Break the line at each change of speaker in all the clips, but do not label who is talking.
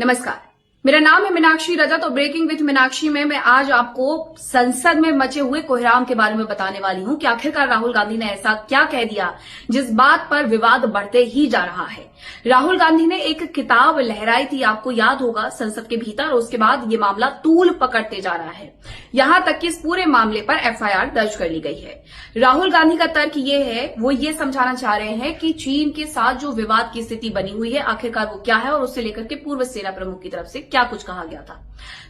नमस्कार, मेरा नाम है मीनाक्षी रजत और ब्रेकिंग विद मीनाक्षी में मैं आज आपको संसद में मचे हुए कोहराम के बारे में बताने वाली हूं कि आखिरकार राहुल गांधी ने ऐसा क्या कह दिया जिस बात पर विवाद बढ़ते ही जा रहा है। राहुल गांधी ने एक किताब लहराई थी, आपको याद होगा, संसद के भीतर, और उसके बाद ये मामला तूल पकड़ते जा रहा है। यहां तक कि इस पूरे मामले पर एफआईआर दर्ज कर ली गई है। राहुल गांधी का तर्क ये है, वो ये समझाना चाह रहे हैं कि चीन के साथ जो विवाद की स्थिति बनी हुई है आखिरकार वो क्या है और उससे लेकर के पूर्व सेना प्रमुख की तरफ से क्या कुछ कहा गया था।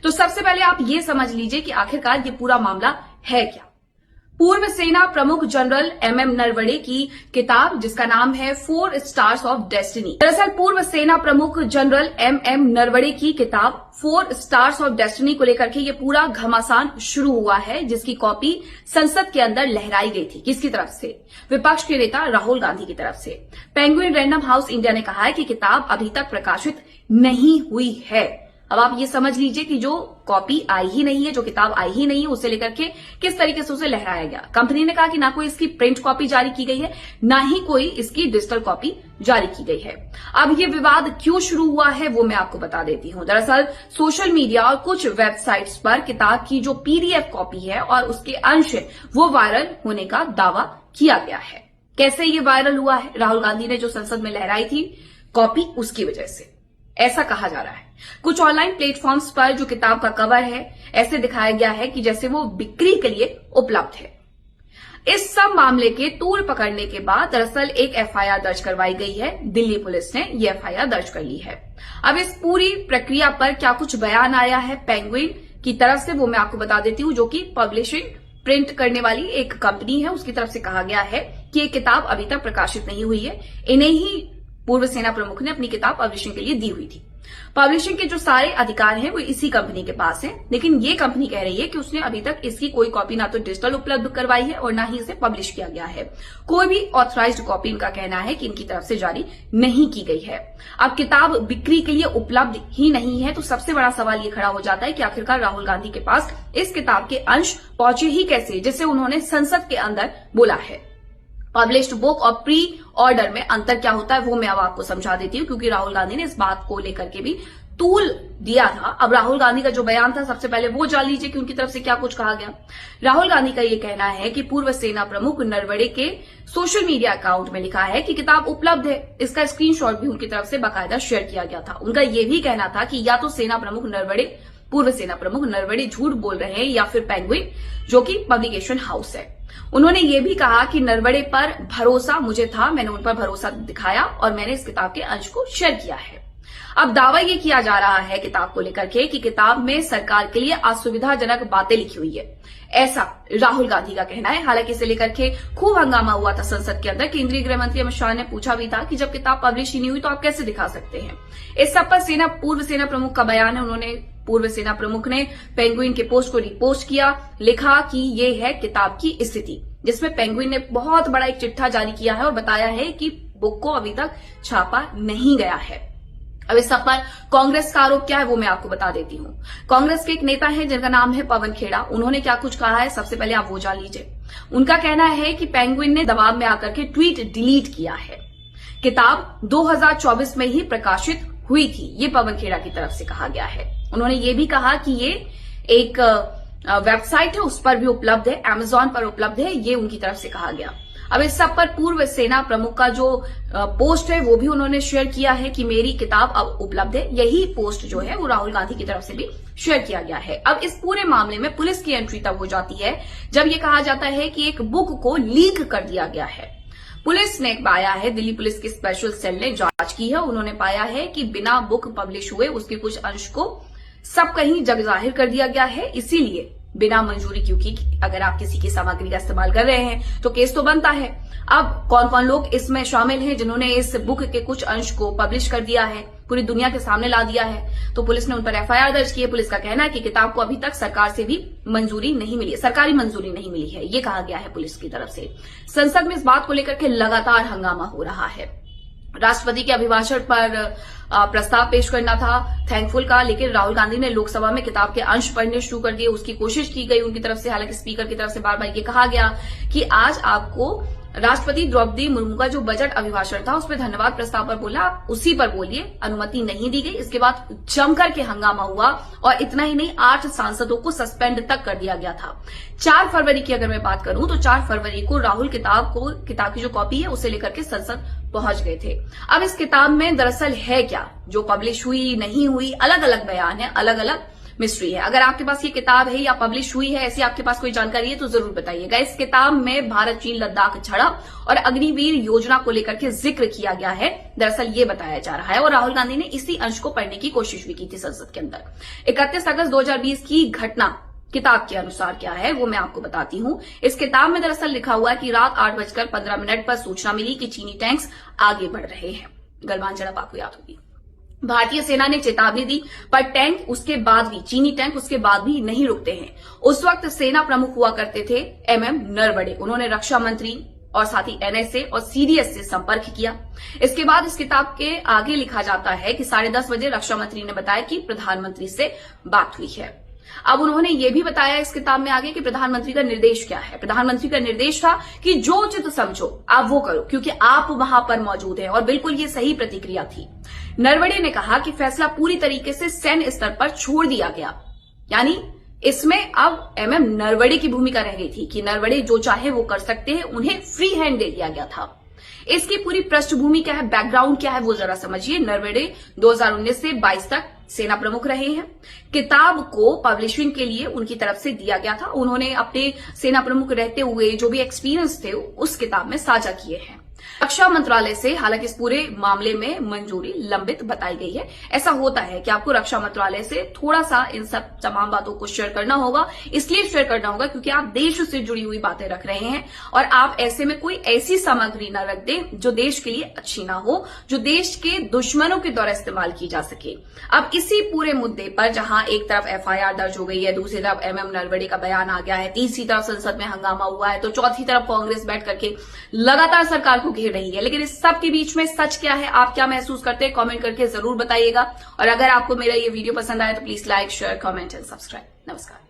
तो सबसे पहले आप ये समझ लीजिए कि आखिरकार ये पूरा मामला है क्या। पूर्व सेना प्रमुख जनरल एमएम नरवणे की किताब जिसका नाम है 4 स्टार्स ऑफ डेस्टिनी। दरअसल पूर्व सेना प्रमुख जनरल एमएम नरवणे की किताब 4 स्टार्स ऑफ डेस्टिनी को लेकर के ये पूरा घमासान शुरू हुआ है, जिसकी कॉपी संसद के अंदर लहराई गई थी। किसकी तरफ से? विपक्ष के नेता राहुल गांधी की तरफ से। पेंगुइन रैंडम हाउस इंडिया ने कहा है कि किताब अभी तक प्रकाशित नहीं हुई है। अब आप ये समझ लीजिए कि जो कॉपी आई ही नहीं है, जो किताब आई ही नहीं है, उसे लेकर के किस तरीके से उसे लहराया गया। कंपनी ने कहा कि ना कोई इसकी प्रिंट कॉपी जारी की गई है, ना ही कोई इसकी डिजिटल कॉपी जारी की गई है। अब ये विवाद क्यों शुरू हुआ है वो मैं आपको बता देती हूं। दरअसल सोशल मीडिया और कुछ वेबसाइट्स पर किताब की जो पीडीएफ कॉपी है और उसके अंश वो वायरल होने का दावा किया गया है। कैसे ये वायरल हुआ है? राहुल गांधी ने जो संसद में लहराई थी कॉपी, उसकी वजह से ऐसा कहा जा रहा है। कुछ ऑनलाइन प्लेटफॉर्म्स पर जो किताब का कवर है ऐसे दिखाया गया है कि जैसे वो बिक्री के लिए उपलब्ध है। इस सब मामले के तूल पकड़ने के बाद दरअसल एक एफआईआर दर्ज करवाई गई है। दिल्ली पुलिस ने ये एफआईआर दर्ज कर ली है। अब इस पूरी प्रक्रिया पर क्या कुछ बयान आया है पेंगुइन की तरफ से वो मैं आपको बता देती हूं, जो कि पब्लिशिंग प्रिंट करने वाली एक कंपनी है, उसकी तरफ से कहा गया है कि ये किताब अभी तक प्रकाशित नहीं हुई है। इन्हें ही पूर्व सेना प्रमुख ने अपनी किताब पब्लिशिंग के लिए दी हुई थी। पब्लिशिंग के जो सारे अधिकार हैं वो इसी कंपनी के पास हैं, लेकिन ये कंपनी कह रही है कि उसने अभी तक इसकी कोई कॉपी ना तो डिजिटल उपलब्ध करवाई है और ना ही इसे पब्लिश किया गया है। कोई भी ऑथराइज्ड कॉपी इनका कहना है कि इनकी तरफ से जारी नहीं की गई है। अब किताब बिक्री के लिए उपलब्ध ही नहीं है तो सबसे बड़ा सवाल ये खड़ा हो जाता है कि आखिरकार राहुल गांधी के पास इस किताब के अंश पहुंचे ही कैसे, जिसे उन्होंने संसद के अंदर बोला है। पब्लिश्ड बुक और प्री ऑर्डर में अंतर क्या होता है वो मैं अब आपको समझा देती हूँ, क्योंकि राहुल गांधी ने इस बात को लेकर के भी तूल दिया था। अब राहुल गांधी का जो बयान था सबसे पहले वो जान लीजिए कि उनकी तरफ से क्या कुछ कहा गया। राहुल गांधी का ये कहना है कि पूर्व सेना प्रमुख नरवणे के सोशल मीडिया अकाउंट में लिखा है कि किताब उपलब्ध है। इसका स्क्रीनशॉट भी उनकी तरफ से बाकायदा शेयर किया गया था। उनका ये भी कहना था कि या तो सेना प्रमुख नरवणे, पूर्व सेना प्रमुख नरवणे झूठ बोल रहे हैं या फिर पेंगुइन जो कि पब्लिकेशन हाउस है। उन्होंने ये भी कहा कि नरवणे पर भरोसा मुझे था, मैंने उन पर भरोसा दिखाया और मैंने इस किताब के अंश को शेयर किया है। अब दावा ये किया जा रहा है किताब को लेकर के कि किताब में सरकार के लिए असुविधाजनक बातें लिखी हुई है, ऐसा राहुल गांधी का कहना है। हालांकि इसे लेकर के खूब हंगामा हुआ था संसद के अंदर। केंद्रीय गृह मंत्री अमित शाह ने पूछा भी था कि जब किताब पब्लिश ही नहीं हुई तो आप कैसे दिखा सकते हैं। इस सब पर पूर्व सेना प्रमुख का बयान है। उन्होंने पूर्व सेना प्रमुख ने पेंगुइन के पोस्ट को रिपोस्ट किया, लिखा कि ये है किताब की स्थिति, जिसमें पेंगुइन ने बहुत बड़ा एक चिट्ठा जारी किया है और बताया है कि बुक को अभी तक छापा नहीं गया है। अब इस सब पर कांग्रेस का आरोप क्या है वो मैं आपको बता देती हूँ। कांग्रेस के एक नेता है जिनका नाम है पवन खेड़ा। उन्होंने क्या कुछ कहा है सबसे पहले आप वो जान लीजिए। उनका कहना है कि पेंगुइन ने दबाव में आकर के ट्वीट डिलीट किया है। किताब 2024 में ही प्रकाशित हुई थी, ये पवन खेड़ा की तरफ से कहा गया है। उन्होंने ये भी कहा कि ये एक वेबसाइट है, उस पर भी उपलब्ध है, अमेजॉन पर उपलब्ध है, ये उनकी तरफ से कहा गया। अब इस सब पर पूर्व सेना प्रमुख का जो पोस्ट है वो भी उन्होंने शेयर किया है कि मेरी किताब अब उपलब्ध है। यही पोस्ट जो है वो राहुल गांधी की तरफ से भी शेयर किया गया है। अब इस पूरे मामले में पुलिस की एंट्री तब हो जाती है जब ये कहा जाता है कि एक बुक को लीक कर दिया गया है। पुलिस ने पाया है, दिल्ली पुलिस की स्पेशल सेल ने जांच की है, उन्होंने पाया है कि बिना बुक पब्लिश हुए उसके कुछ अंश को सब कहीं जग जाहिर कर दिया गया है। इसीलिए बिना मंजूरी, क्योंकि अगर आप किसी की सामग्री का इस्तेमाल कर रहे हैं तो केस तो बनता है। अब कौन कौन लोग इसमें शामिल हैं जिन्होंने इस बुक के कुछ अंश को पब्लिश कर दिया है, पूरी दुनिया के सामने ला दिया है, तो पुलिस ने उन पर एफआईआर दर्ज की है। पुलिस का कहना है कि किताब को अभी तक सरकार से भी मंजूरी नहीं मिली है, सरकारी मंजूरी नहीं मिली है, ये कहा गया है पुलिस की तरफ से। संसद में इस बात को लेकर के लगातार हंगामा हो रहा है। राष्ट्रपति के अभिभाषण पर प्रस्ताव पेश करना था थैंकफुल का, लेकिन राहुल गांधी ने लोकसभा में किताब के अंश पढ़ने शुरू कर दिए। उसकी कोशिश की गई उनकी तरफ से, हालांकि स्पीकर की तरफ से बार बार ये कहा गया कि आज आपको राष्ट्रपति द्रौपदी मुर्मू का जो बजट अभिभाषण था उसमें धन्यवाद प्रस्ताव पर बोला, आप उसी पर बोलिए। अनुमति नहीं दी गई। इसके बाद जमकर के हंगामा हुआ और इतना ही नहीं 8 सांसदों को सस्पेंड तक कर दिया गया था। 4 फरवरी की अगर मैं बात करूं तो 4 फरवरी को राहुल किताब की जो कॉपी है उसे लेकर के संसद पहुंच गए थे। अब इस किताब में दरअसल है क्या, जो पब्लिश हुई नहीं हुई, अलग अलग बयान है, अलग अलग मिस्ट्री है। अगर आपके पास ये किताब है या पब्लिश हुई है, ऐसी आपके पास कोई जानकारी है तो जरूर बताइएगा। इस किताब में भारत चीन लद्दाख झड़प और अग्निवीर योजना को लेकर के जिक्र किया गया है, दरअसल ये बताया जा रहा है। और राहुल गांधी ने इसी अंश को पढ़ने की कोशिश भी की थी संसद के अंदर। 31 अगस्त 2020 की घटना किताब के अनुसार क्या है वो मैं आपको बताती हूं। इस किताब में दरअसल लिखा हुआ है कि रात 8:15 पर सूचना मिली कि चीनी टैंक्स आगे बढ़ रहे हैं। गलवान झड़प आपको याद होगी। भारतीय सेना ने चेतावनी दी, पर चीनी टैंक उसके बाद भी नहीं रुकते हैं। उस वक्त सेना प्रमुख हुआ करते थे MM नरवणे। उन्होंने रक्षा मंत्री और साथ ही NSA और CDS से संपर्क किया। इसके बाद इस किताब के आगे लिखा जाता है कि 10:30 बजे रक्षा मंत्री ने बताया कि प्रधानमंत्री से बात हुई है। अब उन्होंने ये भी बताया इस किताब में आगे कि प्रधानमंत्री का निर्देश क्या है। प्रधानमंत्री का निर्देश था कि जो उचित समझो आप वो करो, क्योंकि आप वहां पर मौजूद हैं। और बिल्कुल ये सही प्रतिक्रिया थी। नरवणे ने कहा कि फैसला पूरी तरीके से सैन्य स्तर पर छोड़ दिया गया, यानी इसमें अब MM नरवणे की भूमिका रह गई थी कि नरवणे जो चाहे वो कर सकते हैं, उन्हें फ्री हैंड दे दिया गया था। इसकी पूरी पृष्ठभूमि क्या है, बैकग्राउंड क्या है वो जरा समझिए। नरवणे 2019 से 22 तक सेना प्रमुख रहे हैं। किताब को पब्लिशिंग के लिए उनकी तरफ से दिया गया था। उन्होंने अपने सेना प्रमुख रहते हुए जो भी एक्सपीरियंस थे उस किताब में साझा किए हैं। रक्षा मंत्रालय से हालांकि इस पूरे मामले में मंजूरी लंबित बताई गई है। ऐसा होता है कि आपको रक्षा मंत्रालय से थोड़ा सा इन सब तमाम बातों को शेयर करना होगा। इसलिए शेयर करना होगा क्योंकि आप देश से जुड़ी हुई बातें रख रहे हैं और आप ऐसे में कोई ऐसी सामग्री न रख दें जो देश के लिए अच्छी ना हो, जो देश के दुश्मनों के द्वारा इस्तेमाल की जा सके। अब इसी पूरे मुद्दे पर जहां एक तरफ FIR दर्ज हो गई है, दूसरी तरफ MM नरवणे का बयान आ गया है, तीसरी तरफ संसद में हंगामा हुआ है, तो चौथी तरफ कांग्रेस बैठ करके लगातार सरकार को घेर रही है। लेकिन इस सब के बीच में सच क्या है, आप क्या महसूस करते हैं, कमेंट करके जरूर बताइएगा। और अगर आपको मेरा ये वीडियो पसंद आए तो please like, share, comment and subscribe. नमस्कार।